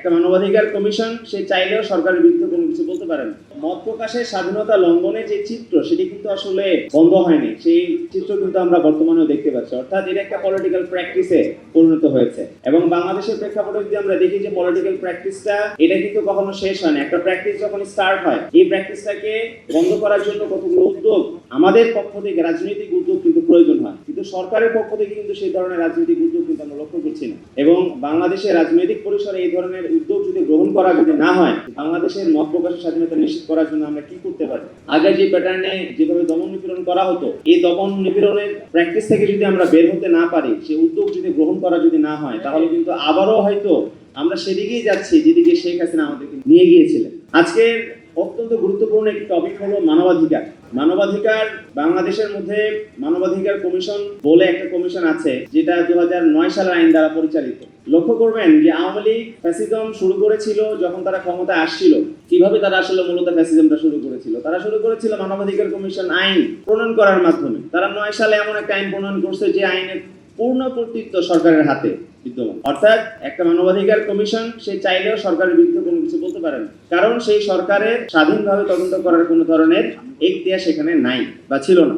একটা মানবাধিকার কমিশন সে চাইলেও সরকারের বিরুদ্ধে কোনো কিছু বলতে পারে না। মত প্রকাশের স্বাধীনতা লঙ্ঘনের যে চিত্র সেটি কিন্তু আসলে বন্ধ হয়নি, সেই চিত্র কিন্তু আমরা বর্তমানেও দেখতে পাচ্ছি। অর্থাৎ এটা একটা পলিটিক্যাল প্র্যাকটিসে পরিণত হয়েছে এবং বাংলাদেশের প্রেক্ষাপটে যদি আমরা দেখি যে পলিটিক্যাল প্র্যাকটিসটা এটা কিন্তু কখনো শেষ হয় না। একটা প্র্যাকটিস যখন স্টার্ট হয় এই প্র্যাকটিসটাকে বন্ধ করার জন্য কতগুলো উদ্যোগ আমাদের পক্ষ থেকে রাজনৈতিক উদ্যোগ কিন্তু প্রয়োজন হয়, কিন্তু সরকারের পক্ষ থেকে কিন্তু সেই ধরনের রাজনৈতিক উদ্যোগ কিন্তু আমরা লক্ষ্য করছি না। এবং বাংলাদেশের রাজনৈতিক পরিসরে এই ধরনের উদ্যোগ যদি গ্রহণ করা যদি না হয়, বাংলাদেশের মত প্রকাশের স্বাধীনতা নিশ্চিত করার জন্য আমরা কি করতে পারি? আগে যে প্যাটার্নে যেভাবে দমন নিপীড়ন করা হতো, এই দমন নিপীড়নের প্র্যাকটিস থেকে যদি আমরা বের হতে না পারি, সেই উদ্যোগ যদি গ্রহণ করা যদি না হয়, তাহলে কিন্তু আবারও হয়তো আমরা সেদিকেই যাচ্ছি যেদিকে শেখ হাসিনা আমাদেরকে নিয়ে গিয়েছিলেন। আজকের অত্যন্ত গুরুত্বপূর্ণ একটি টপিক হলো মানবাধিকার। মানবাধিকার বাংলাদেশের মধ্যে মানবাধিকার কমিশন বলে একটা কমিশন আছে, যেটা 2009 সালের আইন দ্বারা পরিচালিত। লক্ষ্য করবেন যে আওয়ামী লীগ ফ্যাসিজম শুরু করেছিল যখন তারা ক্ষমতায় আসছিল। কিভাবে তারা আসলে মূলত ফ্যাসিজমটা শুরু করেছিল? তারা শুরু করেছিল মানবাধিকার কমিশন আইন প্রণয়ন করার মাধ্যমে। তারা 9 সালে এমন একটা আইন প্রণয়ন করছে যে আইনের পূর্ণ কর্তৃত্ব সরকারের হাতে বিদ্যমান। অর্থাৎ একটা মানবাধিকার কমিশন সে চাইলেও সরকারের বিরুদ্ধে কোনো কিছু বলতে পারে না, কারণ সেই সরকারের স্বাধীনভাবে তদন্ত করার কোনো ধরনের এখতিয়ার সেখানে নাই বা ছিল না।